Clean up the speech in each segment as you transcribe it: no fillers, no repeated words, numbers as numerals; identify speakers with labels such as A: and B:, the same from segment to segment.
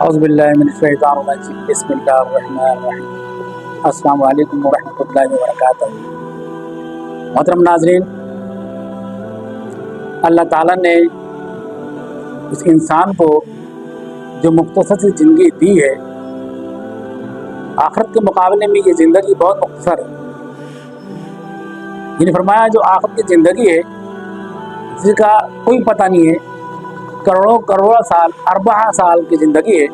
A: اعوذ باللہ من الشیطان الرجیم بسم اللہ الرحمن الرحیم السلام علیکم ورحمۃ اللہ وبرکاتہ۔ محترم ناظرین، اللہ تعالیٰ نے اس انسان کو جو مختصر سی زندگی دی ہے، آخرت کے مقابلے میں یہ زندگی بہت مختصر ہے۔ یعنی فرمایا جو آخرت کی زندگی ہے جس کا کوئی پتہ نہیں ہے، کروڑوں سال، اربع سال کی زندگی ہے،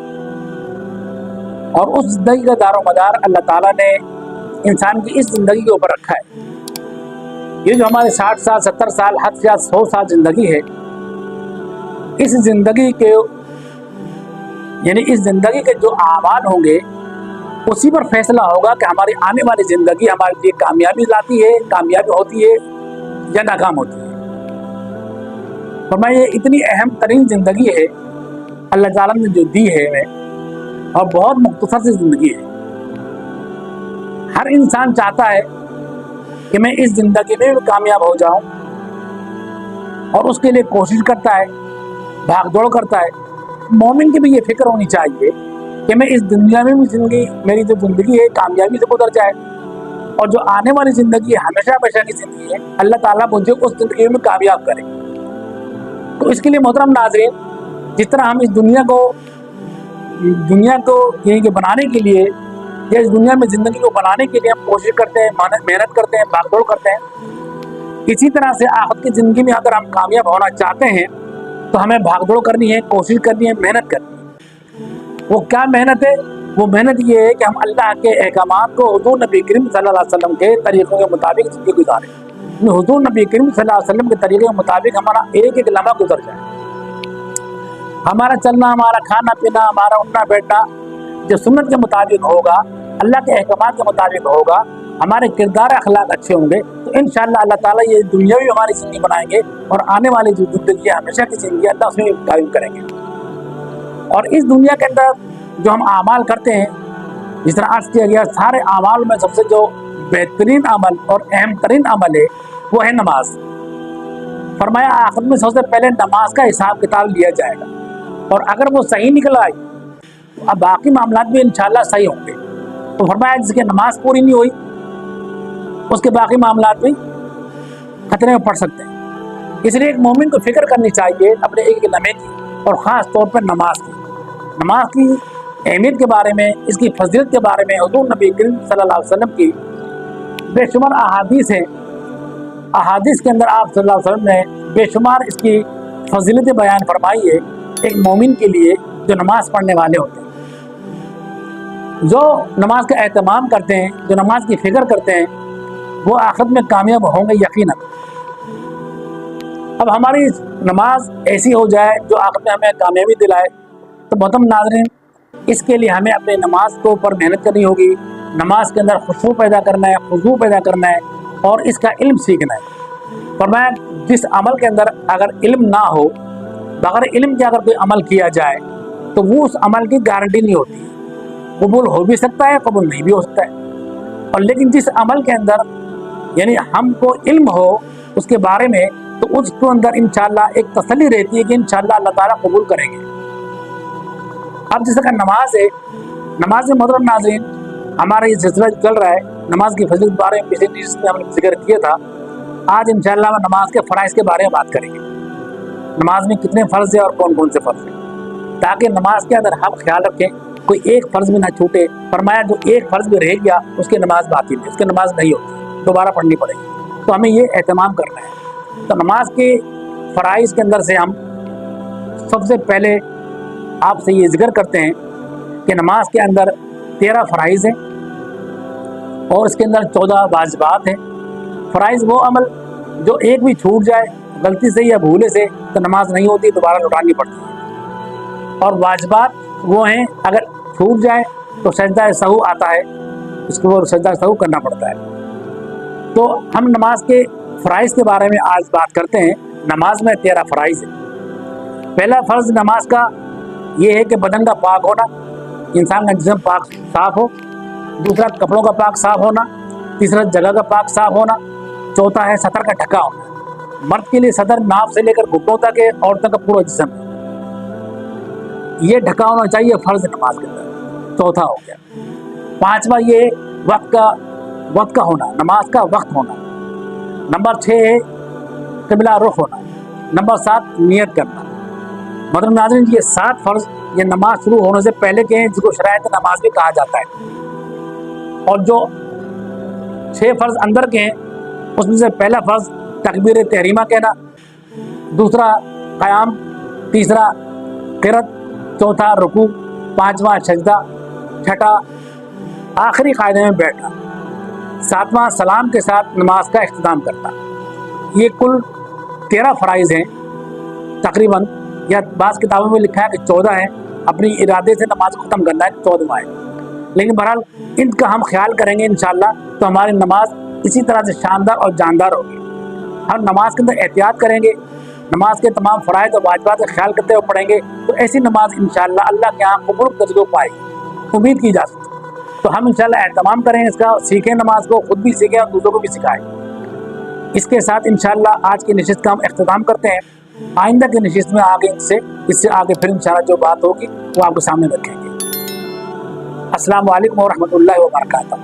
A: اور اس زندگی کا دار و مدار اللہ تعالیٰ نے انسان کی اس زندگی کے اوپر رکھا ہے۔ یہ جو ہمارے 60 سال 70 سال حد سے 100 سال زندگی ہے، اس زندگی کے یعنی اس زندگی کے جو اعمال ہوں گے اسی پر فیصلہ ہوگا کہ ہماری آنے والی زندگی ہمارے لیے کامیابی لاتی ہے، کامیابی ہوتی ہے یا ناکام ہوتی ہے۔ فرمایا یہ اتنی اہم ترین زندگی ہے اللہ تعالیٰ نے جو دی ہے ہمیں، اور بہت مختصر سی زندگی ہے۔ ہر انسان چاہتا ہے کہ میں اس زندگی میں بھی کامیاب ہو جاؤں، اور اس کے لیے کوشش کرتا ہے، بھاگ دوڑ کرتا ہے۔ مومن کی بھی یہ فکر ہونی چاہیے کہ میں اس دنیا میں بھی میری جو زندگی ہے کامیابی سے گزر جائے، اور جو آنے والی زندگی ہے ہمیشہ ہمیشہ کی زندگی ہے، اللہ تعالیٰ مجھے اس زندگی میں کامیاب کرے۔ تو اس کے لیے محترم ناظرین، جس طرح ہم اس دنیا کو یعنی کہ بنانے کے لیے یا اس دنیا میں زندگی کو بنانے کے لیے ہم کوشش کرتے ہیں، محنت کرتے ہیں، بھاگ دوڑ کرتے ہیں، اسی طرح سے آخرت کی زندگی میں اگر ہم کامیاب ہونا چاہتے ہیں تو ہمیں بھاگ دوڑ کرنی ہے، کوشش کرنی ہے، محنت کرنی ہے۔ وہ کیا محنت ہے؟ وہ محنت یہ ہے کہ ہم اللہ کے احکامات کو حضور نبی کریم صلی اللہ علیہ وسلم کے طریقوں کے مطابق زندگی گزاریں۔ حضور نبی کریم صلی اللہ علیہ وسلم کے طریقے کے مطابق ہمارا ایک ایک لمحہ گزر جائے۔ ہمارا چلنا، ہمارا کھانا پینا، ہمارا اٹھنا بیٹھنا جو سنت کے مطابق ہوگا، اللہ کے احکامات کے مطابق ہوگا، ہمارے کردار اخلاق اچھے ہوں گے، تو انشاءاللہ اللہ تعالیٰ یہ دنیا بھی ہماری زندگی بنائیں گے، اور آنے والی جو زندگی ہے ہمیشہ کی زندگی اللہ اس میں قائم کریں گے۔ اور اس دنیا کے اندر جو ہم اعمال کرتے ہیں، جس طرح عرض کیا گیا، سارے اعمال میں سب سے جو بہترین عمل اور اہم ترین عمل ہے وہ ہے نماز۔ فرمایا آخرت میں سب سے پہلے نماز کا حساب کتاب لیا جائے گا، اور اگر وہ صحیح نکل آئی تو اب باقی معاملات بھی انشاءاللہ صحیح ہوں گے۔ تو فرمایا جس کی نماز پوری نہیں ہوئی اس کے باقی معاملات بھی خطرے میں پڑ سکتے ہیں۔ اس لیے ایک مومن کو فکر کرنی چاہیے اپنے ایک لمحے کی، اور خاص طور پر نماز کی اہمیت کے بارے میں، اس کی فضیلت کے بارے میں حضور نبی کریم صلی اللہ علیہ وسلم کی بے شمار احادیث ہیں۔ احادیث کے اندر آپ صلی اللہ علیہ وسلم نے بے شمار اس کی فضیلتیں بیان فرمائی ہے ایک مومن کے لیے جو نماز پڑھنے والے ہوتے ہیں، جو نماز کا اہتمام کرتے ہیں، جو نماز کی فکر کرتے ہیں، وہ آخرت میں کامیاب ہوں گے یقیناً۔ اب ہماری نماز ایسی ہو جائے جو آخرت میں ہمیں کامیابی دلائے، تو محترم ناظرین اس کے لیے ہمیں اپنے نماز کے اوپر محنت کرنی ہوگی، نماز کے اندر خشوع پیدا کرنا ہے، خضوع پیدا کرنا ہے، اور اس کا علم سیکھنا ہے۔ فرمایا جس عمل کے اندر اگر علم نہ ہو، بغیر علم کے اگر کوئی عمل کیا جائے تو وہ اس عمل کی گارنٹی نہیں ہوتی، قبول ہو بھی سکتا ہے، قبول نہیں بھی ہو سکتا ہے۔ اور لیکن جس عمل کے اندر یعنی ہم کو علم ہو اس کے بارے میں، تو اس کے اندر انشاءاللہ ایک تسلی رہتی ہے کہ انشاءاللہ اللہ تعالیٰ قبول کریں گے۔ اب جس کا نماز ہے، نماز میں محترم ناظرین ہمارا یہ سلسلہ چل رہا ہے نماز کی فضیلت کے بارے میں، پچھلے نشست میں ہم نے ذکر کیا تھا۔ آج انشاءاللہ ہم نماز کے فرائض کے بارے میں بات کریں گے، نماز میں کتنے فرض ہیں اور کون کون سے فرض ہیں، تاکہ نماز کے اندر ہم خیال رکھیں کوئی ایک فرض بھی نہ چھوٹے۔ فرمایا جو ایک فرض بھی رہ گیا اس کی نماز باطل ہے، اس کی نماز نہیں ہوتی، دوبارہ پڑھنی پڑے گی۔ تو ہمیں یہ اہتمام کرنا ہے۔ تو نماز کے فرائض کے اندر سے ہم سب سے پہلے آپ سے یہ ذکر کرتے ہیں کہ نماز کے اندر 13 فرائض ہیں، اور اس کے اندر 14 واجبات ہیں۔ فرائض وہ عمل جو ایک بھی چھوٹ جائے غلطی سے یا بھولے سے تو نماز نہیں ہوتی، دوبارہ لوٹانی پڑتی ہے۔ اور واجبات وہ ہیں اگر چھوٹ جائے تو سجدہ سہو آتا ہے، اس کو سجدہ سہو کرنا پڑتا ہے۔ تو ہم نماز کے فرائض کے بارے میں آج بات کرتے ہیں۔ نماز میں 13 فرائض ہیں۔ پہلا فرض نماز کا یہ ہے کہ بدن کا پاک ہونا، انسان کا جسم پاک صاف ہو۔ دوسرا کپڑوں کا پاک صاف ہونا۔ تیسرا جگہ کا پاک صاف ہونا۔ چوتھا ہے سطر کا ڈھکا ہونا۔ مرد کے لیے صدر ناف سے لے کر گھٹنوں تک ہے، عورتوں کا پورا جسم ہے۔ یہ ڈھکا ہونا چاہیے فرض نماز کے اندر، چوتھا ہو گیا۔ پانچواں یہ وقت کا ہونا، نماز کا وقت ہونا۔ نمبر 6 ہے قبلہ رخ ہونا۔ نمبر 7 نیت کرنا۔ محترم ناظرین، یہ 7 فرض یہ نماز شروع ہونے سے پہلے کے ہیں، جس کو شرائط نماز بھی کہا جاتا ہے، اور جو 6 فرض اندر کے ہیں اس میں سے پہلا فرض تکبیر تحریمہ کہنا، دوسرا قیام، تیسرا قرات، چوتھا رکوع، پانچواں سجدہ، چھٹا آخری قاعدے میں بیٹھنا، ساتواں سلام کے ساتھ نماز کا اختتام کرنا۔ یہ کل 13 فرائض ہیں تقریباً، یا بعض کتابوں میں لکھا ہے کہ 14 ہیں، اپنی ارادے سے نماز کو ختم کرنا ہے 14واں ہے، لیکن بہرحال ان کا ہم خیال کریں گے انشاءاللہ تو ہماری نماز اسی طرح سے شاندار اور جاندار ہوگی۔ ہم نماز کے اندر احتیاط کریں گے، نماز کے تمام فرائض اور واجبات کا خیال کرتے ہوئے پڑھیں گے، تو ایسی نماز انشاءاللہ اللہ کے یہاں قبول تجربہ پائے گی، امید کی جا سکتی۔ تو ہم انشاءاللہ اہتمام کریں اس کا، سیکھیں نماز کو، خود بھی سیکھیں اور دوسروں کو بھی سکھائیں۔ اس کے ساتھ انشاءاللہ آج کی نشست کا ہم اختتام کرتے ہیں۔ آئندہ کی نشست میں اس سے آگے پھر انشاءاللہ جو بات ہوگی وہ آپ کے سامنے رکھیں گے۔ السلام علیکم ورحمۃ اللہ وبرکاتہ۔